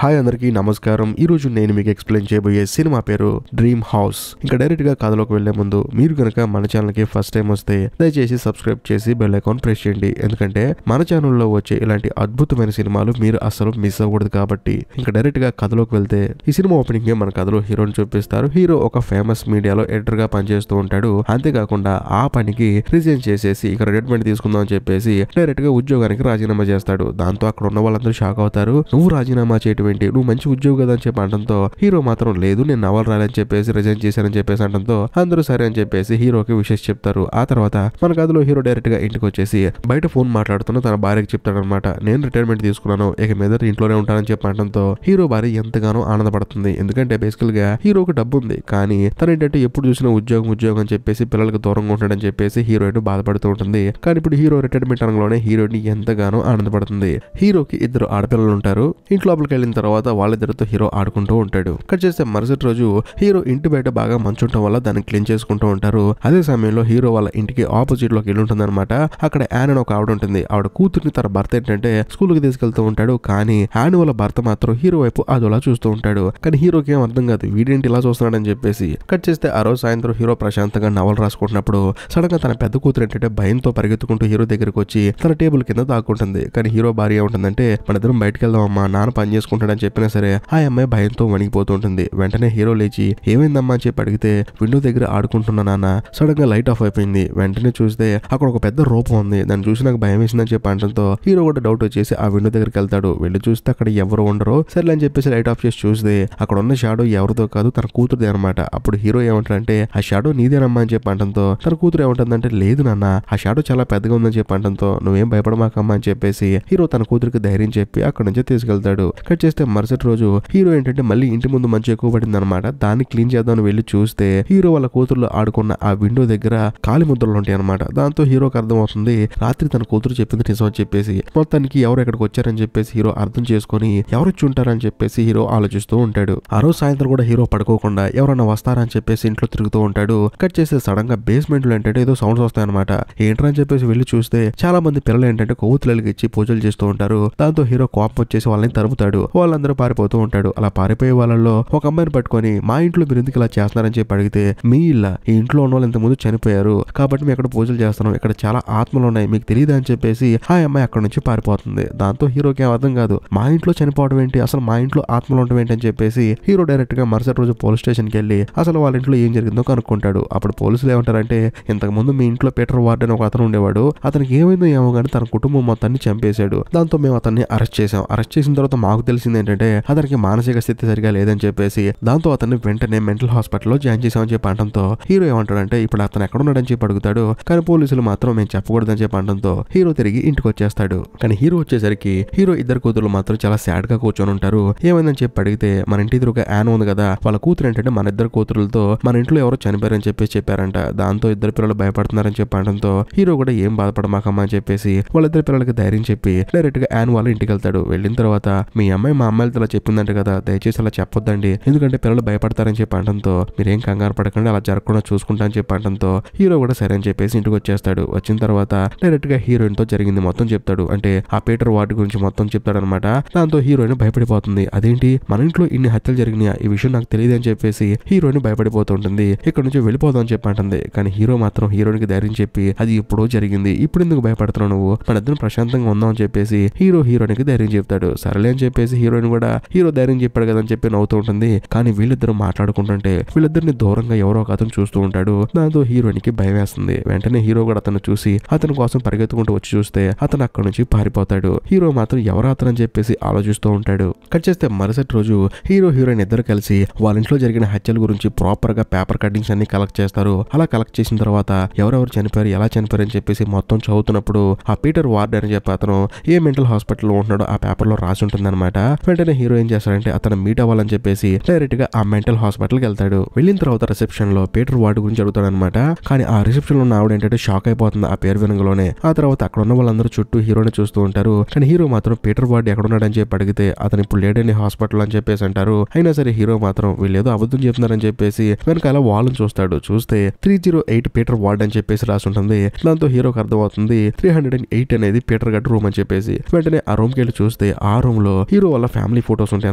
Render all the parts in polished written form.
Hi అందరికీ నమస్కారం. ఈరోజు నేను మీకు ఎక్స్ప్లెయిన్ చేయబోయే సినిమా పేరు డ్రీమ్ హౌస్. ఇంకా డైరెక్ట్ గా కథలోకి వెళ్లే ముందు మీరు కనుక మన ఛానల్ కి ఫస్ట్ టైం వస్తే దయచేసి సబ్స్క్రైబ్ చేసి బెల్ ఐకాన్ ప్రెస్ చేయండి. ఎందుకంటే మన ఛానల్లో వచ్చే ఇలాంటి అద్భుతమైన సినిమాలు మీరు అస్సలు మిస్ అవ్వకూడదు కాబట్టి. ఇంకా డైరెక్ట్ గా కథలోకి వెళ్తే ఈ సినిమా ఓపెనింగ్ మన కథలో హీరోని చూపిస్తారు. హీరో ఒక ఫేమస్ మీడియాలో ఎడిటర్ గా పనిచేస్తూ ఉంటాడు. అంతేకాకుండా ఆ పనికి రిజైన్ చేసేసి ఇక్కడ రిటైర్మెంట్ తీసుకుందాం అని చెప్పేసి డైరెక్ట్ గా ఉద్యోగానికి రాజీనామా చేస్తాడు. దాంతో అక్కడ ఉన్న వాళ్ళందరూ షాక్ అవుతారు. నువ్వు రాజీనామా చేయటం ఏంటి, నువ్వు మంచి ఉద్యోగం కదా అని చెప్పి అనడంతో హీరో మాత్రం లేదు నేను నవల రాయాలని చెప్పేసి రిజైన్ చేశానని చెప్పేసి అనడంతో అందరూ సరే అని చెప్పేసి హీరోకి విషయం చెప్తారు. ఆ తర్వాత మన కథలో హీరో డైరెక్ట్ గా ఇంటికి వచ్చేసి బయట ఫోన్ మాట్లాడుతున్న తన భార్యకి చెప్తాడు అనమాట. నేను రిటైర్మెంట్ తీసుకున్నాను, ఇక మీద ఇంట్లోనే ఉంటానని చెప్పి అనడంతో హీరో భార్య ఎంతగానో ఆనందపడుతుంది. ఎందుకంటే బేసికల్ గా హీరోకి డబ్బు ఉంది, కానీ తన ఏంటంటే ఎప్పుడు చూసినా ఉద్యోగం అని చెప్పేసి పిల్లలకు దూరంగా ఉంటాడని చెప్పేసి హీరోయిన్ బాధపడుతూ ఉంటుంది. కానీ ఇప్పుడు హీరో రిటైర్మెంట్ అనగానే హీరోయిన్ ఎంతగానో ఆనందపడుతుంది. హీరోకి ఇద్దరు ఆడపిల్లలు ఉంటారు. ఇంట్లో లోపలికి వెళ్ళిన తర్వాత వాళ్ళిద్దరితో హీరో ఆడుకుంటూ ఉంటాడు. కట్ చేస్తే మరుసటి రోజు హీరో ఇంటి బయట బాగా మంచుండటం వల్ల దాన్ని క్లీన్ చేసుకుంటూ ఉంటారు. అదే సమయంలో హీరో వాళ్ళ ఇంటికి ఆపోజిట్ లోకి వెళ్ళి ఉంటుంది అనమాట. అక్కడ యాన్ అని ఒక ఆవిడ ఉంటుంది. ఆవిడ కూతుర్ని తన భర్త ఏంటంటే స్కూల్ కి తీసుకెళ్తూ ఉంటాడు. కానీ యాన్ వాళ్ళ భర్త మాత్రం హీరో వైపు అదోలా చూస్తూ ఉంటాడు. కానీ హీరోకి ఏం అర్థం కాదు, వీడేంటి ఇలా చూస్తున్నాడని చెప్పేసి. కట్ చేస్తే ఆ రోజు సాయంత్రం హీరో ప్రశాంతంగా నవలు రాసుకుంటున్నప్పుడు సడన్ గా తన పెద్ద కూతురు ఏంటంటే భయంతో పరిగెత్తుకుంటూ హీరో దగ్గరికి వచ్చి తన టేబుల్ కింద దాక్కుంటుంది. కానీ హీరో భార్య ఏముంటుందంటే మన ఇద్దరం బయటకు వెళ్దామమ్మా, నాన్న పని చేసుకుంటాడని చెప్పినా సరే ఆ అమ్మాయి భయంతో వణిగిపోతుంటుంది. వెంటనే హీరో లేచి ఏమైందమ్మా అని చెప్పి అడిగితే విండో దగ్గర ఆడుకుంటున్న నాన్న సడన్ గా లైట్ ఆఫ్ అయిపోయింది. వెంటనే చూస్తే అక్కడ ఒక పెద్ద రూపం ఉంది. దాన్ని చూసి నాకు భయం వేసిందని చెప్పి అనడంతో హీరో కూడా డౌట్ వచ్చేసి ఆ విండో దగ్గరికి వెళ్తాడు. వెళ్ళి చూస్తే అక్కడ ఎవరు ఉండరు. సరే అని చెప్పేసి లైట్ ఆఫ్ చేసి చూస్తే అక్కడ ఉన్న షాడో ఎవరితో కాదు తన కూతురుదే అనమాట. అప్పుడు హీరో ఏమంటాడంటే ఆ షాడో నీదేనమ్మా అని చెప్పి అనడంతో తన కూతురు ఏమంటుందంటే లేదు నాన్న ఆ షాడో చాలా పెద్దగా ఉందని చెప్పి అనడంతో నువ్వేం భయపడమాకమ్మా అని చెప్పేసి హీరో తన కూతురికి ధైర్యం చెప్పి అక్కడ నుంచి తీసుకెళ్తాడు. కట్ చేస్తే మరుసటి రోజు హీరో ఏంటంటే మళ్ళీ ఇంటి ముందు మంచు ఎక్కువ పడింది అనమాట. దాన్ని క్లీన్ చేద్దామని వెళ్ళి చూస్తే హీరో వాళ్ళ కూతురులో ఆడుకున్న ఆ విండో దగ్గర కాలి ముద్రలు ఉంటాయి అనమాట. దాంతో హీరోకి అర్థం అవుతుంది రాత్రి తన కూతురు చెప్పింది నిజం అని చెప్పేసి. మొత్తానికి ఎవరు ఎక్కడికి వచ్చారని చెప్పేసి హీరో అర్థం చేసుకుని ఎవరు వచ్చి ఉంటారని చెప్పేసి హీరో ఆలోచిస్తూ ఉంటాడు. ఆ రోజు సాయంత్రం కూడా హీరో పడుకోకుండా ఎవరన్నా వస్తారని చెప్పేసి ఇంట్లో తిరుగుతూ ఉంటాడు. కట్ చేస్తే సడన్ గా బేస్మెంట్ లో ఏంటంటే ఏదో సౌండ్స్ వస్తాయన్నమాట. ఏంట్రా అని చెప్పేసి వెళ్ళి చూస్తే చాలా మంది పిల్లలు ఏంటంటే కొవ్వొత్తులకి ఇచ్చి పూజలు చేస్తూ ఉంటారు. దాంతో హీరో కోపం వచ్చేసి వాళ్ళని తరుముతాడు. వాళ్ళందరూ పారిపోతూ ఉంటాడు. అలా పారిపోయే వాళ్ళలో ఒక అమ్మాయిని పట్టుకొని మా ఇంట్లో మీరు ఎందుకు ఇలా చేస్తున్నారని చెప్పి అడిగితే మీ ఇల్లా, ఈ ఇంట్లో ఉన్న వాళ్ళు ఇంతకుముందు చనిపోయారు కాబట్టి మేము ఇక్కడ పూజలు చేస్తున్నాం, ఇక్కడ చాలా ఆత్మలు ఉన్నాయి మీకు తెలియదు అని చెప్పేసి ఆ అమ్మాయి అక్కడ నుంచి పారిపోతుంది. దాంతో హీరోకి ఏం అర్థం కాదు, మా ఇంట్లో చనిపోవడం ఏంటి, అసలు మా ఇంట్లో ఆత్మలు ఉండడం ఏంటి అని చెప్పేసి హీరో డైరెక్ట్ గా మరుసటి రోజు పోలీస్ స్టేషన్ కి వెళ్ళి అసలు వాళ్ళ ఇంట్లో ఏం జరిగిందో కనుక్కుంటాడు. అప్పుడు పోలీసులు ఏమంటారంటే ఇంతకు ముందు మీ ఇంట్లో పీటర్ వార్డెన్ ఒక అతను ఉండేవాడు, అతనికి ఏమైందో ఏమో కానీ తన కుటుంబం మొత్తాన్ని చంపేశాడు. దాంతో మేము అతన్ని అరెస్ట్ చేసాం. అరెస్ట్ చేసిన తర్వాత మాకు తెలిసింది ఏంటంటే అతనికి మానసిక స్థితి సరిగా లేదని చెప్పేసి దాంతో అతన్ని వెంటనే మెంటల్ హాస్పిటల్లో జాయిన్ చేసామని చెప్పి అనడంతో హీరో ఏమంటాడంటే ఇప్పుడు అతను ఎక్కడ ఉన్నాడని చెప్పి అడుగుతాడు. కానీ పోలీసులు మాత్రం మేము చెప్పకూడదని చెప్పి అనడంతో హీరో తిరిగి ఇంటికి వచ్చేస్తాడు. కానీ హీరో వచ్చేసరికి హీరో ఇద్దరు కూతురు మాత్రం చాలా సాడ్ గా కూర్చొని ఉంటారు. ఏమైందని చెప్పి అడిగితే మన ఇంటి ఎదురుగా యాన్ ఉంది కదా, వాళ్ళ కూతురు ఏంటంటే మన ఇద్దరు కూతురులతో మన ఇంట్లో ఎవరో చనిపోయారని చెప్పేసి చెప్పారంట. దాంతో ఇద్దరు పిల్లలు భయపడుతున్నారని చెప్పి అనడంతో హీరో కూడా ఏం బాధపడమాకమ్మా అని చెప్పేసి వాళ్ళిద్దరు పిల్లలకి ధైర్యం చెప్పి డైరెక్ట్ గా యాన్ వాళ్ళ ఇంటికి వెళ్తాడు. వెళ్ళిన తర్వాత మీ అమ్మాయి మా అమ్మాయిలతో ఇలా చెప్పిందంట కదా, దయచేసి అలా చెప్పొద్దండి ఎందుకంటే పిల్లలు భయపడతారని చెప్పి అనడంతో మీరేం కంగారు పడకండి అలా జరగకుండా చూసుకుంటా అని చెప్పి అనడంతో హీరో కూడా సరే అని చెప్పేసి ఇంటికి వచ్చేస్తాడు. వచ్చిన తర్వాత డైరెక్ట్ గా హీరోయిన్ తో జరిగింది మొత్తం చెప్తాడు. అంటే ఆ పీటర్ వార్డ్ గురించి మొత్తం చెప్తాడు అనమాట. దాంతో హీరోయిన్ భయపడిపోతుంది. అదేంటి మన ఇంట్లో ఇన్ని హత్యలు జరిగినాయా, ఈ విషయం నాకు తెలియదు అని చెప్పేసి హీరోయిన్ భయపడిపోతుంటుంది. ఇక్కడ నుంచి వెళ్ళిపోదాం అని చెప్పి అంటుంది. కానీ హీరో మాత్రం హీరోయిన్ కి ధైర్యం చెప్పి అది ఎప్పుడో జరిగింది, ఇప్పుడు ఎందుకు భయపడుతున్నావు నువ్వు, మన ఇద్దరం ప్రశాంతంగా ఉందాం అని చెప్పేసి హీరోయిన్ కి ధైర్యం చెప్తాడు. సరేలే అని చెప్పేసి హీరోయిన్ కూడా హీరో ధైర్యం చెప్పాడు కదా అని చెప్పి నవ్వుతూ ఉంటుంది. కానీ వీళ్ళిద్దరు మాట్లాడుకుంటుంటే వీళ్ళిద్దరిని దూరంగా ఎవరో ఒక అతను చూస్తూ ఉంటాడు. దాంతో హీరోయిన్ కి భయం వేస్తుంది. వెంటనే హీరో కూడా అతను చూసి అతని కోసం పరిగెత్తుకుంటూ వచ్చి చూస్తే అతను అక్కడ నుంచి పారిపోతాడు. హీరో మాత్రం ఎవరు అతను అని చెప్పేసి ఆలోచిస్తూ ఉంటాడు. కట్ చేస్తే మరుసటి రోజు హీరోయిన్ ఇద్దరు కలిసి వాళ్ళ ఇంట్లో జరిగిన హత్యల గురించి ప్రాపర్ గా పేపర్ కటింగ్స్ అన్ని కలెక్ట్ చేస్తారు. అలా కలెక్ట్ చేసిన తర్వాత ఎవరెవరు చనిపోయారు ఎలా చనిపోయారు అని చెప్పేసి మొత్తం చదువుతున్నప్పుడు ఆ పీటర్ వార్డెన్ అని చెప్పి అతను ఏ మెంటల్ హాస్పిటల్లో ఉంటున్నాడో ఆ పేపర్ లో రాసి ఉంటుంది అనమాట. వెంటనే హీరో ఏం చేస్తాడంటే అతను మీట్ అవ్వాలని చెప్పేసి డైరెక్ట్ గా ఆ మెంటల్ హాస్పిటల్ కి వెళ్తాడు. వెళ్ళిన తర్వాత రిసెప్షన్ లో పీటర్ వార్డ్ గురించి అడుగుతాడు అనమాట. కానీ ఆ రిసెప్షన్ లో ఉన్న ఆవిడ ఏంటంటే షాక్ అయిపోతుంది ఆ పేరు వినగలోనే. ఆ తర్వాత అక్కడ ఉన్న వాళ్ళందరూ చుట్టూ హీరోని చూస్తూ ఉంటారు. కానీ హీరో మాత్రం పీటర్ వార్డ్ ఎక్కడున్నాడని చెప్పి అడిగితే అతను ఇప్పుడు లేడని హాస్పిటల్ అని చెప్పేసి అంటారు. అయినా సరే హీరో మాత్రం వీళ్ళేదో అబద్ధం చెప్తున్నారని చెప్పేసి వెనకాల వాళ్ళని చూస్తాడు. చూస్తే 308 పీటర్ వార్డ్ అని చెప్పేసి రాసి ఉంటుంది. దాంతో హీరోకి అర్థం అవుతుంది 308 అనేది పీటర్ గడ్ రూమ్ అని చెప్పేసి. వెంటనే ఆ రూమ్ కి వెళ్ళి చూస్తే ఆ రూమ్ లో హీరో వాళ్ళ వాళ్ళ ఫ్యామిలీ ఫొటోస్ ఉంటాయి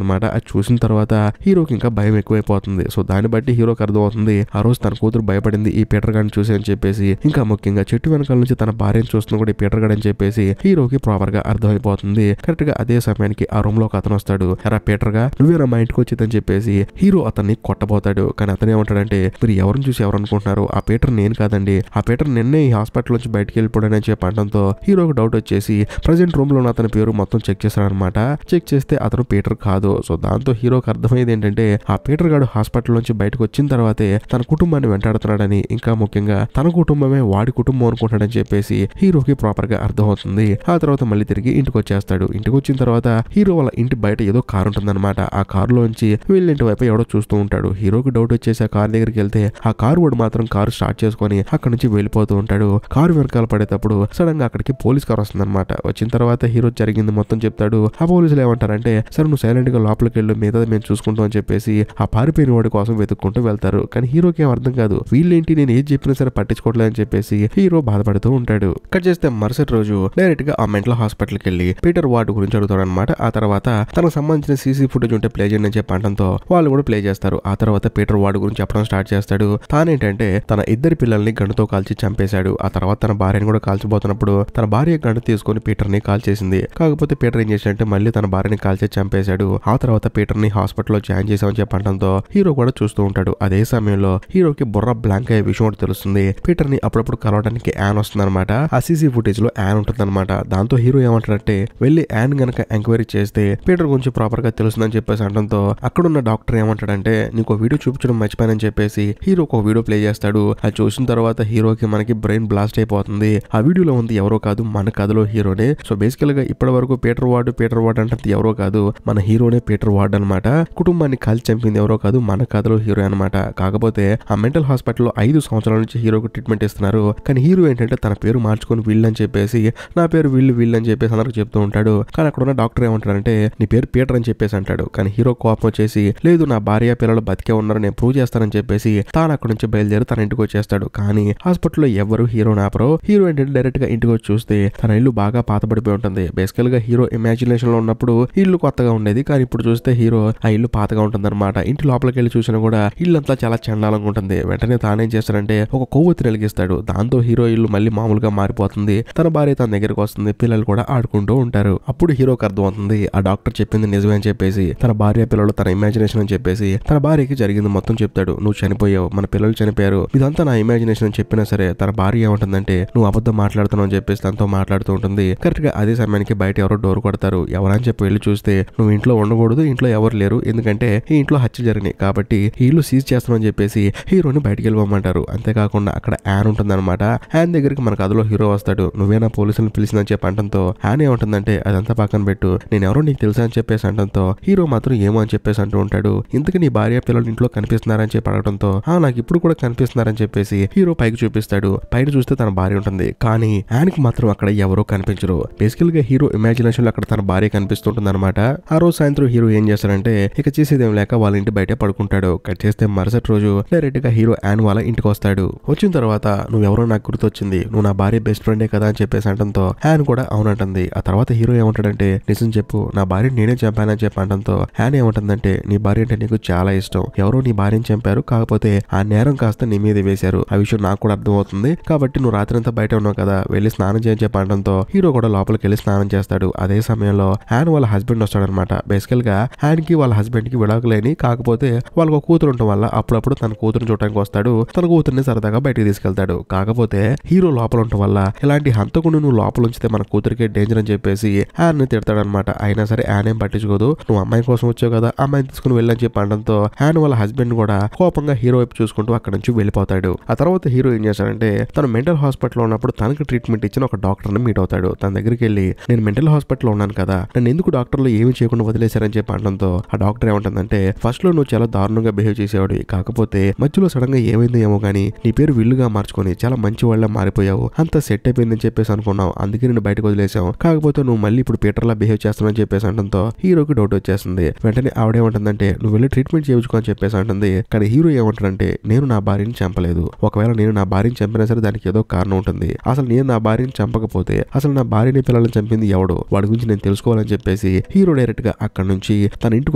అనమాట. అది చూసిన తర్వాత హీరోకి ఇంకా భయం ఎక్కువైపోతుంది. సో దాన్ని బట్టి హీరోకి అర్థమవుతుంది ఆ రోజు తన కూతురు భయపడింది ఈ పీటర్ గారిని చూసి అని చెప్పేసి. ఇంకా ముఖ్యంగా చెట్టు వెనకాల నుంచి తన భార్యను చూస్తున్న కూడా ఈ పీటర్ గారు అని చెప్పేసి హీరోకి ప్రాపర్ గా అర్థమైపోతుంది. కరెక్ట్ గా అదే సమయానికి ఆ రూమ్ లో ఒక అతను వస్తాడు. ఎరా పీటర్ గా నువ్వేనా మా ఇంటికి వచ్చిందని చెప్పేసి హీరో అతన్ని కొట్టబోతాడు. కానీ అతను ఏమంటాడంటే మీరు ఎవరిని చూసి ఎవరు అనుకుంటున్నారు, ఆ పీటర్ నేను కాదండి, ఆ పీటర్ నిన్నే ఈ హాస్పిటల్ నుంచి బయటకు వెళ్ళిపోయాడని చెప్పి అనడంతో హీరోకి డౌట్ వచ్చేసి ప్రజెంట్ రూమ్ లో ఉన్న అతని పేరు మొత్తం చెక్ చేస్తాడనమాట. చెక్ చేస్తే అతను పీటర్ కాదు. సో దాంతో హీరోకి అర్థమైంది ఏంటంటే ఆ పీటర్ గాడు హాస్పిటల్ నుంచి బయటకు వచ్చిన తర్వాతే తన కుటుంబాన్ని వెంటాడుతున్నాడని, ఇంకా ముఖ్యంగా తన కుటుంబమే వాడి కుటుంబం అనుకుంటాడని చెప్పేసి హీరోకి ప్రాపర్ గా అర్థమవుతుంది. ఆ తర్వాత మళ్ళీ తిరిగి ఇంటికి వచ్చేస్తాడు. ఇంటికి వచ్చిన తర్వాత హీరో వాళ్ళ ఇంటి బయట ఏదో కారు ఉంటుందన్నమాట. ఆ కారులోంచి వీళ్ళ ఇంటి వైపు ఎవడో చూస్తూ ఉంటాడు. హీరోకి డౌట్ వచ్చేసి ఆ కారు దగ్గరికి వెళ్తే ఆ కారు వాడు మాత్రం కారు స్టార్ట్ చేసుకొని అక్కడ నుంచి వెళ్ళిపోతూ ఉంటాడు. కారు వెనకాల పడేటప్పుడు సడన్ గా అక్కడికి పోలీస్ కారు వస్తుందన్నమాట. వచ్చిన తర్వాత హీరో జరిగింది మొత్తం చెప్తాడు. ఆ పోలీసులు ఏమంటారంటే సరే నువ్వు సైలెంట్ గా లోపలికి వెళ్ళు, మిగతా మేము చూసుకుంటాం అని చెప్పేసి ఆ పారిపోయిన వాడి కోసం వెతుక్కుంటూ వెళ్తారు. కానీ హీరోకి ఏం అర్థం కాదు, వీళ్ళేంటి నేను ఏది చెప్పినా సరే పట్టించుకోవట్లేదు అని చెప్పేసి హీరో బాధపడుతూ ఉంటాడు. కట్ చేస్తే మరుసటి రోజు డైరెక్ట్ గా ఆ మెంటల్ హాస్పిటల్ కి వెళ్లి పీటర్ వార్డ్ గురించి అడుగుతాడు అనమాట. ఆ తర్వాత తనకు సంబంధించిన సీసీ ఫుటేజ్ ఉంటే ప్లే చేయండి అని చెప్పి అనడంతో వాళ్ళు కూడా ప్లే చేస్తారు. ఆ తర్వాత పీటర్ వార్డ్ గురించి చెప్పడం స్టార్ట్ చేస్తాడు. తానేంటంటే తన ఇద్దరి పిల్లల్ని గన్నుతో కాల్చి చంపేశాడు. ఆ తర్వాత తన భార్యని కూడా కాల్చిపోతున్నప్పుడు తన భార్య గన్ను తీసుకొని పీటర్ ని కాల్ చేసింది. కాకపోతే పీటర్ ఏం చేశాడంటే మళ్ళీ తన భార్యని కాల్చి చంపేశాడు. ఆ తర్వాత పీటర్ ని హాస్పిటల్లో జాయిన్ చేసామని చెప్పడంతో హీరో కూడా చూస్తూ ఉంటాడు. అదే సమయంలో హీరోకి బుర్ర బ్లాంక్ అయ్యే విషయం ఒకటి తెలుస్తుంది. పీటర్ ని అప్పుడప్పుడు కలవడానికి యాన్ వస్తుందన్నమాట. ఆ సీసీ ఫుటేజ్ లో యాన్ ఉంటుందన్నమాట. దాంతో హీరో ఏమంటారంటే వెళ్ళి యాన్ గనక ఎంక్వైరీ చేస్తే పీటర్ గురించి ప్రాపర్ గా తెలుస్తుందని చెప్పేసి అనడంతో అక్కడున్న డాక్టర్ ఏమంటాడంటే నీకు వీడియో చూపించడం మర్చిపోయానని చెప్పేసి హీరోకి ఒక వీడియో ప్లే చేస్తాడు. అది చూసిన తర్వాత హీరోకి మనకి బ్రెయిన్ బ్లాస్ట్ అయిపోతుంది. ఆ వీడియోలో ఉంది ఎవరో కాదు మన కథలో హీరోనే. సో బేసికల్ గా ఇప్పటి వరకు పీటర్ వార్డ్ అంటే ఎవరో కాదు మన హీరోనే పీటర్ వార్డ్ అనమాట. కుటుంబాన్ని కాల్చి చంపింది ఎవరో కాదు మన కథలో హీరో అనమాట. కాకపోతే ఆ మెంటల్ హాస్పిటల్లో 5 సంవత్సరాల నుంచి హీరోకి ట్రీట్మెంట్ ఇస్తున్నారు. కానీ హీరో ఏంటంటే తన పేరు మార్చుకొని వీళ్ళు అని చెప్పేసి నా పేరు వీళ్ళు అని చెప్పేసి అందరికి చెప్తూ ఉంటాడు. కానీ అక్కడ ఉన్న డాక్టర్ ఏమంటాడంటే నీ పేరు పీటర్ అని చెప్పేసి అంటాడు. కానీ హీరో కోపం వచ్చేసి లేదు నా భార్య పిల్లలు బతికే ఉన్నారు నేను ప్రూవ్ చేస్తానని చెప్పేసి తాను అక్కడ నుంచి బయలుదేరి తన ఇంటికి వచ్చేస్తాడు. కానీ హాస్పిటల్లో ఎవరు హీరో నాపరో. హీరో ఏంటంటే డైరెక్ట్ గా ఇంటికి వచ్చి చూస్తే తన ఇల్లు బాగా పాతబడిపోయి ఉంటుంది. బేసికల్ గా హీరో ఇమాజినేషన్ లో ఉన్నప్పుడు ఇల్లు కొత్తగా ఉండేది. కానీ ఇప్పుడు చూస్తే హీరో ఆ ఇల్లు పాతగా ఉంటుంది అనమాట. ఇంటి లోపలికి వెళ్ళి చూసినా కూడా ఇల్లు అంతా చాలా చండాలంగా ఉంటుంది. వెంటనే తానేం చేస్తాడంటే ఒక కొవ్వొత్తి వెలిగిస్తాడు. దాంతో హీరో ఇల్లు మళ్ళీ మామూలుగా మారిపోతుంది. తన భార్య తన దగ్గరకు వస్తుంది. పిల్లలు కూడా ఆడుకుంటూ ఉంటారు. అప్పుడు హీరోకి అర్థమవుతుంది ఆ డాక్టర్ చెప్పింది నిజమే అని చెప్పేసి. తన భార్య పిల్లలు తన ఇమాజినేషన్ అని చెప్పేసి తన భార్యకి జరిగింది మొత్తం చెప్తాడు. నువ్వు చనిపోయావు, మన పిల్లలు చనిపోయారు, ఇదంతా నా ఇమాజినేషన్ అని చెప్పినా సరే తన భార్య ఏమంటుందంటే నువ్వు అబద్ధం మాట్లాడుతున్నావు అని చెప్పేసి తనతో మాట్లాడుతూ ఉంటుంది. కరెక్ట్ గా అదే సమయానికి బయట ఎవరో డోర్ కొడతారు. ఎవరని చెప్పి వెళ్ళి చూస్తే నువ్వు ఇంట్లో ఉండకూడదు, ఇంట్లో ఎవరు లేరు, ఎందుకంటే ఈ ఇంట్లో హత్య జరిగినాయి కాబట్టి ఈ ఇల్లు సీజ్ చేస్తామని చెప్పేసి హీరోని బయటికి వెళ్ళిపోమంటారు. అంతేకాకుండా అక్కడ యాన్ ఉంటుందన్నమాట. యాన్ దగ్గరికి మన కథలో హీరో వస్తాడు. నువ్వేనా పోలీసులను పిలిచిందని చెప్పి అంటంతో యాన్ ఏమంటుందంటే అదంతా పక్కన పెట్టు, నేను ఎవరో నీకు తెలుసా అని చెప్పేసి అంటంతో హీరో మాత్రం ఏమో అని చెప్పేసి అంటూ ఉంటాడు. ఇంతకు నీ భార్య పిల్లలు ఇంట్లో కనిపిస్తున్నారని చెప్పి అడగడంతో నాకు ఇప్పుడు కూడా కనిపిస్తున్నారని చెప్పేసి హీరో పైకి చూపిస్తాడు. పైన చూస్తే తన భార్య ఉంటుంది. కానీ యాన్కి మాత్రం అక్కడ ఎవరో కనిపించరు. బేసికల్ గా హీరో ఇమాజినేషన్ లో అక్కడ తన భార్య కనిపిస్తుంటుంది అనమాట. ఆ రోజు సాయంత్రం హీరో ఏం చేస్తాడంటే ఇక చేసేదేం లేక వాళ్ళ ఇంటి బయటే పడుకుంటాడు. కట్ చేస్తే మరుసటి రోజు డైరెక్ట్ గా హీరో యాన్ వాళ్ళ ఇంటికి వస్తాడు. వచ్చిన తర్వాత నువ్వెవరో నాకు గుర్తొచ్చింది, నువ్వు నా భార్య బెస్ట్ ఫ్రెండే కదా అని చెప్పేసి అంటంతో యాన్ కూడా అవునంటుంది. ఆ తర్వాత హీరో ఏమంటాడంటే నిజం చెప్పు, నా భార్య నేనే చంపానని చెప్పి అంటంతో యాన్ ఏమంటుందంటే నీ భార్య అంటే నీకు చాలా ఇష్టం, ఎవరో నీ భార్యని చంపారు, కాకపోతే ఆ నేరం కాస్త నీ మీద వేశారు, ఆ విషయం నాకు కూడా అర్థమవుతుంది, కాబట్టి నువ్వు రాత్రంతా బయట ఉన్నావు కదా వెళ్ళి స్నానం చేయని చెప్పి అనడంతో హీరో కూడా లోపలికి వెళ్ళి స్నానం చేస్తాడు. అదే సమయంలో యాన్ వాళ్ళ హస్బెండ్ వస్తాడనమాట. బేసికల్ గా యాన్ కి వాళ్ళ హస్బెండ్ కి విడాకులేని, కాకపోతే వాళ్ళకు కూతురు ఉండటం వల్ల అప్పుడప్పుడు తన కూతురుని చూడడానికి వస్తాడు. తన కూతుర్ని సరదాగా బయటికి తీసుకెళ్తాడు. కాకపోతే హీరో లోపల ఉండటం వల్ల ఇలాంటి హంతకుని నువ్వు లోపల ఉంచితే మన కూతురికి డేంజర్ అని చెప్పేసి యాన్ ని తిడతాడనమాట. అయినా సరే యాన్ ఏం పట్టించుకోదు. నువ్వు అమ్మాయి కోసం వచ్చావు కదా అమ్మాయిని తీసుకుని వెళ్ళని చెప్పి అనడంతో యాన్ వాళ్ళ హస్బెండ్ కూడా కోపంగా హీరో వైపు చూసుకుంటూ అక్కడ నుంచి వెళ్ళిపోతాడు. ఆ తర్వాత హీరో ఏం చేస్తాడంటే తను మెంటల్ హాస్పిటల్ లో ఉన్నప్పుడు తనకి ట్రీట్మెంట్ ఇచ్చిన ఒక డాక్టర్ ని మీట్ అవుతాడు. తన దగ్గరికి వెళ్ళి నేను మెంటల్ హాస్పిటల్ లో ఉన్నాను కదా, నన్ను ఎందుకు డాక్టర్లు ఏమి చేయకుండా వదిలేశారని చెప్పి అనడంతో ఆ డాక్టర్ ఏమంటుందంటే ఫస్ట్ లో నువ్వు చాలా దారుణంగా బిహేవ్ చేసేవాడు, కాకపోతే మధ్యలో సడన్ గా ఏమైందో ఏమో గానీ నీ పేరు విల్లుగా మార్చుకొని చాలా మంచి వాళ్ళ మారిపోయావు, అంతా సెట్ అయిపోయిందని చెప్పేసి అనుకున్నావు, అందుకే నేను బయటకు వదిలేసావు, కాకపోతే నువ్వు మళ్ళీ ఇప్పుడు పీటర్ లా బిహేవ్ చేస్తున్నావు చెప్పేసి అనడంతో హీరోకి డౌట్ వచ్చేస్తుంది. వెంటనే ఆవిడేమంటుందంటే నువ్వు వెళ్ళి ట్రీట్మెంట్ చేయించుకో అని చెప్పేసి అంటుంది. కానీ హీరో ఏమంటాడంటే నేను నా భార్యని చంపలేదు, ఒకవేళ నేను నా భార్యని చంపినా సరే దానికి ఏదో కారణం ఉంటుంది, అసలు నేను నా భార్యని చంపకపోతే అసలు నా భార్యని పిల్లల్ని చంపింది ఎవడో వాడి గురించి నేను తెలుసుకోవాలని చెప్పేసి హీరో హీరో డైరెక్ట్ గా అక్కడ నుంచి తన ఇంటికి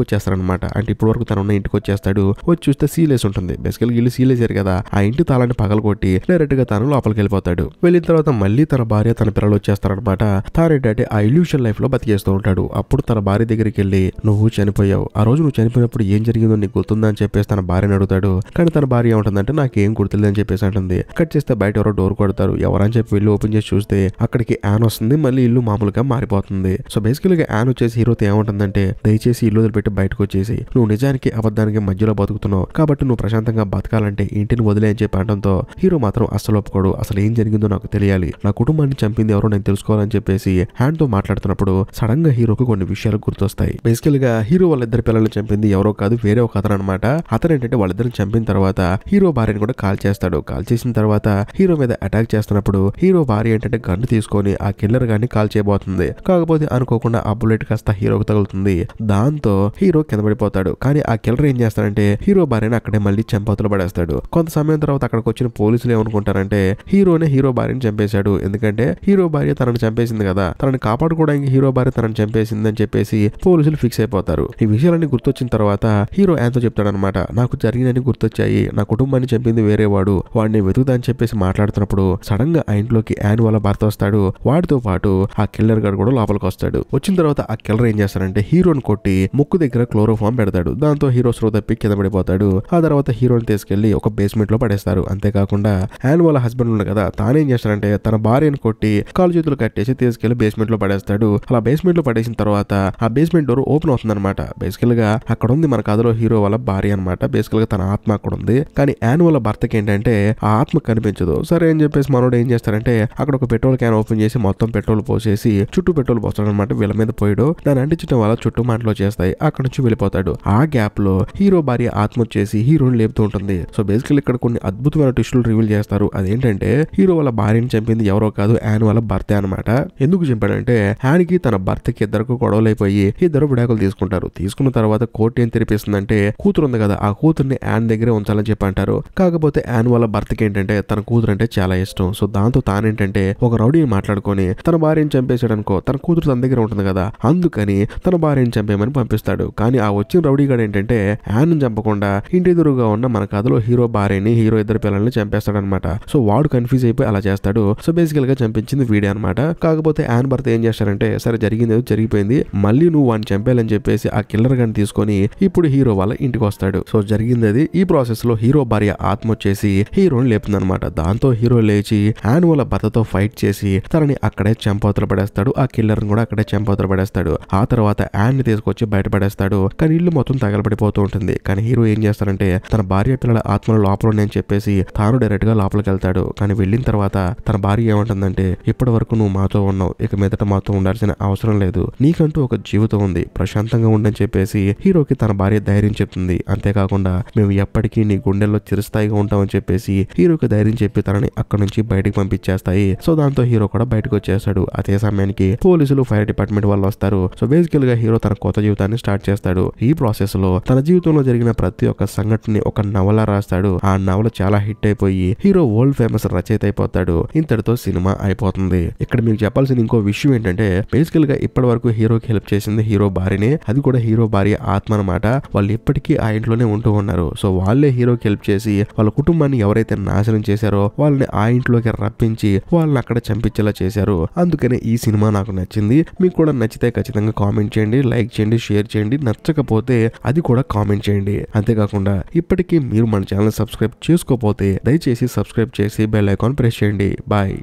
వచ్చేస్తారనమాట. అంటే ఇప్పటి వరకు తను ఉన్న ఇంటికి వచ్చేస్తాడు. వచ్చి చూస్తే సీలేసి ఉంటుంది. బేసికల్ ఇల్లు సీలేసారు కదా, ఆ ఇంటి తాళాన్ని పగలగొట్టి డైరెక్ట్ గా తను లోపలికి వెళ్ళిపోతాడు. వెళ్ళిన తర్వాత మళ్ళీ తన భార్య తన పిల్లలు వచ్చేస్తారనమాట. తానేంటంటే ఆ ఇల్యూషన్ లైఫ్ లో బతికేస్తూ ఉంటాడు. అప్పుడు తన భార్య దగ్గరికి వెళ్ళి నువ్వు చనిపోయావు, ఆ రోజు నువ్వు చనిపోయినప్పుడు ఏం జరిగిందో నీకు గుర్తుందా అని చెప్పేసి తన భార్యని అడుగుతాడు. కానీ తన భార్య ఏముంటుందంటే నాకేం గుర్తులేదని చెప్పేసి అంటుంది. కట్ చేస్తే బయట ఎవరో డోర్ కొడతారు. ఎవరని చెప్పి ఇల్లు ఓపెన్ చేసి చూస్తే అక్కడికి యాన్ వస్తుంది. మళ్ళీ ఇల్లు మామూలుగా మారిపోతుంది. సో బేసికల్ గా యాన్ వచ్చేసి హీరోతో ఏముంటుందంటే దయచేసి ఇల్లు వదిలిపెట్టి బయటకు వచ్చేసి నువ్వు నిజానికి అబద్ధానికి మధ్యలో బతుకుతున్నావు కాబట్టి నువ్వు ప్రశాంతంగా బతకాలంటే ఇంటిని వదిలే అని చెప్పి అనడంతో హీరో మాత్రం అస్సలు ఒప్పుకోడు. అసలు ఏం జరిగిందో నాకు తెలియాలి, నా కుటుంబాన్ని చంపింది ఎవరో నేను తెలుసుకోవాలని చెప్పేసి హ్యాండ్ తో మాట్లాడుతున్నప్పుడు సడన్ గా హీరోకు కొన్ని విషయాలు గుర్తొస్తాయి. బేసికల్ గా హీరో వాళ్ళిద్దరు పిల్లల్ని చంపింది ఎవరో కాదు, వేరే ఒక అతను అనమాట. అతను ఏంటంటే వాళ్ళిద్దరిని చంపిన తర్వాత హీరో భార్యని కూడా కాల్ చేస్తాడు. కాల్ చేసిన తర్వాత హీరో మీద అటాక్ చేస్తున్నప్పుడు హీరో భార్య ఏంటంటే గన్ను తీసుకొని ఆ కిల్లర్ గాని కాల్ చేయబోతుంది. కాకపోతే అనుకోకుండా ఆ బుల్లెట్ కాస్త హీరోకి తగులుతుంది. దాంతో హీరో కింద పడిపోతాడు. కానీ ఆ కిల్లర్ ఏం చేస్తాడంటే హీరో భార్యని అక్కడే మళ్ళీ చంపవతలు పడేస్తాడు. కొంత సమయం తర్వాత అక్కడికి వచ్చిన పోలీసులు ఏమనుకుంటారంటే హీరో భార్యని చంపేశాడు. ఎందుకంటే హీరో భార్య తనని చంపేసింది కదా, తనని కాపాడుకోవడానికి హీరో భార్య తనని చంపేసిందని చెప్పేసి పోలీసులు ఫిక్స్ అయిపోతారు. ఈ విషయాలన్నీ గుర్తొచ్చిన తర్వాత హీరో యాన్తో చెప్తాడనమాట, నాకు జరిగినని గుర్తొచ్చాయి, నా కుటుంబాన్ని చంపింది వేరే వాడిని వెతుకుతా అని చెప్పేసి మాట్లాడుతున్నప్పుడు సడన్ గా ఆ ఇంట్లోకి యాన్ వాళ్ళ భర్త వస్తాడు. వాడితో పాటు ఆ కిల్లర్ గారు కూడా లోపలికి వస్తాడు. వచ్చిన తర్వాత ఆ కిల్లర్ ఏం చేస్తాడంటే హీరోని కొట్టి ముక్కు దగ్గర క్లోరోఫామ్ పెడతాడు. దాంతో హీరో స్లో తప్పి కింద పడిపోతాడు. ఆ తర్వాత హీరోని తీసుకెళ్లి ఒక బేస్మెంట్ లో పడేస్తారు. అంతేకాకుండా యాన్ వాళ్ళ హస్బెండ్ ఉన్నాడు కదా, తానేం చేస్తాడంటే తన భార్యను కొట్టి కాలు చేతులు కట్టేసి తీసుకెళ్లి బేస్మెంట్ లో పడేస్తాడు. అలా బేస్మెంట్ లో పడేసిన తర్వాత ఆ బేస్మెంట్ డోర్ ఓపెన్ అవుతుంది అనమాట. బేసికల్ గా అక్కడ ఉంది మన కథలో హీరో వాళ్ళ భార్య అనమాట. బేసికల్ గా తన ఆత్మ అక్కడ ఉంది. కానీ యాన్ వాళ్ళ భర్తకి ఏంటంటే ఆ ఆత్మ కనిపించదు. సరే అని చెప్పేసి మనోడు ఏం చేస్తారంటే అక్కడ ఒక పెట్రోల్ క్యాన్ ఓపెన్ చేసి మొత్తం పెట్రోల్ పోసేసి చుట్టూ పెట్రోల్ పోస్తాడు అనమాట. వీళ్ళ మీద పోయాడు. దాన్ని అంటించడం వల్ల చుట్టూ మంటలు చేస్తాయి. అక్కడ నుంచి వెళ్ళిపోతాడు. ఆ గ్యాప్ లో హీరో భార్య ఆత్మ వచ్చేసి హీరోని లేపుతూ ఉంటుంది. సో బేసికల్ ఇక్కడ కొన్ని అద్భుతమైన ట్విస్టులు రివీల్ చేస్తారు. అదేంటంటే హీరో వాళ్ళ భార్యని చంపింది ఎవరో కాదు, యాన్ వాళ్ళ భర్తే అనమాట. ఎందుకు చంపాడంటే యాన్ కి తన భర్తకి ఇద్దరికి గొడవలైపోయి ఇద్దరు విడాకులు తీసుకుంటారు. తీసుకున్న తర్వాత కోర్టు ఏం తెరిపిస్తుందంటే కూతురు ఉంది కదా, ఆ కూతుర్ని యాన్ దగ్గరే ఉంచాలని చెప్పి అంటారు. కాకపోతే యాన్ వాళ్ళ భర్తకి ఏంటంటే తన కూతురు అంటే చాలా ఇష్టం. సో దాంతో తానేంటంటే ఒక రౌడీని మాట్లాడుకొని తన భార్యని చంపేశాడు అనుకో, తన కూతురు తన దగ్గర ఉంటుంది కదా, అందుకని తన భార్యని చంపేయమని పంపిస్తాడు. కానీ ఆ వచ్చిన రౌడీ గాడు ఏంటంటే యాన్ చంపకుండా ఇంటి ఎదురుగా ఉన్న మన కథలో హీరో భార్యని హీరో ఇద్దరు పిల్లల్ని చంపేస్తాడనమాట. సో వాడు కన్ఫ్యూజ్ అయిపోయి అలా చేస్తాడు. సో బేసికల్ గా చంపించింది వీడే అనమాట. కాకపోతే యాన్ భర్త ఏం చేస్తారంటే సరే జరిగింది జరిగిపోయింది, మళ్ళీ నువ్వు వాడిని చంపేయాలని చెప్పేసి ఆ కిల్లర్ గాని తీసుకొని ఇప్పుడు హీరో వాళ్ళ ఇంటికి వస్తాడు. సో జరిగింది అది. ఈ ప్రాసెస్ లో హీరో భార్య ఆత్మ వచ్చేసి హీరోని లేపుతుందనమాట. దాంతో హీరో లేచి యాన్ వాళ్ళ భర్తతో ఫైట్ చేసి తనని అక్కడే చంపవతలు పడేస్తాడు. ఆ కిల్లర్ కూడా అక్కడే చంపవతలు పడేస్తాడు. ఆ తర్వాత యాన్ ని తీసుకొచ్చి బయటపడేస్తాడు. కానీ ఇల్లు మొత్తం తగలబడిపోతూ ఉంటుంది. కానీ హీరో ఏం చేస్తాడంటే తన భార్య పిల్లల ఆత్మల లోపల అని చెప్పేసి తాను డైరెక్ట్ గా లోపలికి వెళ్తాడు. కానీ వెళ్ళిన తర్వాత తన భార్య ఏమంటుందంటే ఇప్పటి వరకు నువ్వు మాతో ఉన్నావు, ఇక మీదట మాతో ఉండాల్సిన అవసరం లేదు, నీకంటూ ఒక జీవితం ఉంది, ప్రశాంతంగా ఉండని చెప్పేసి హీరోకి తన భార్య ధైర్యం చెప్తుంది. అంతేకాకుండా మేము ఎప్పటికీ నీ గుండెల్లో చిరస్థాయిగా ఉంటామని చెప్పేసి హీరోకి ధైర్యం చెప్పి తనని అక్కడ నుంచి బయటకు పంపించేస్తాయి. సో దాంతో హీరో కూడా బయటకు వచ్చేస్తాడు. అదే సమయానికి పోలీసులు ఫైర్ డిపార్ట్మెంట్ వాళ్ళు వస్తారు. సో బేసికల్ గా హీరో తన కొత్త జీవితాన్ని స్టార్ట్ చేస్తాడు. ఈ ప్రాసెస్ లో తన జీవితంలో జరిగిన ప్రతి ఒక్క సంఘటనని ఒక నవల రాస్తాడు. ఆ నవల చాలా హిట్ అయిపోయి హీరో వరల్డ్ ఫేమస్ రచయిత అయిపోతాడు. ఇంతటితో సినిమా అయిపోతుంది. ఇక్కడ మీకు చెప్పాల్సిన ఇంకో విషయం ఏంటంటే బేసికల్ గా ఇప్పటి వరకు హీరోకి హెల్ప్ చేసింది హీరో భార్యనే, అది కూడా హీరో భార్య ఆత్మ అనమాట. వాళ్ళు ఇప్పటికీ ఆ ఇంట్లోనే ఉంటూ ఉన్నారు. సో వాళ్ళే హీరోకి హెల్ప్ చేసి వాళ్ళ కుటుంబాన్ని ఎవరైతే నాశనం చేశారో వాళ్ళని ఆ ఇంట్లోకి రప్పించి వాళ్ళని అక్కడ చంపించేలా చేశారు. అందుకనే ఈ సినిమా నాకు నచ్చింది. మీకు కూడా నచ్చితే ఖచ్చితంగా కామెంట్ చేయండి, లైక్ చేయండి, షేర్ చేయండి. నచ్చకపోతే అది కూడా కామెంట్ చేయండి. అంతేకాకుండా ఇప్పటికీ మీరు మన ఛానల్ సబ్స్క్రైబ్ చేసుకోకపోతే దయచేసి సబ్స్క్రైబ్ చేసి బెల్ ఐకాన్ ప్రెస్ చేయండి. బాయ్.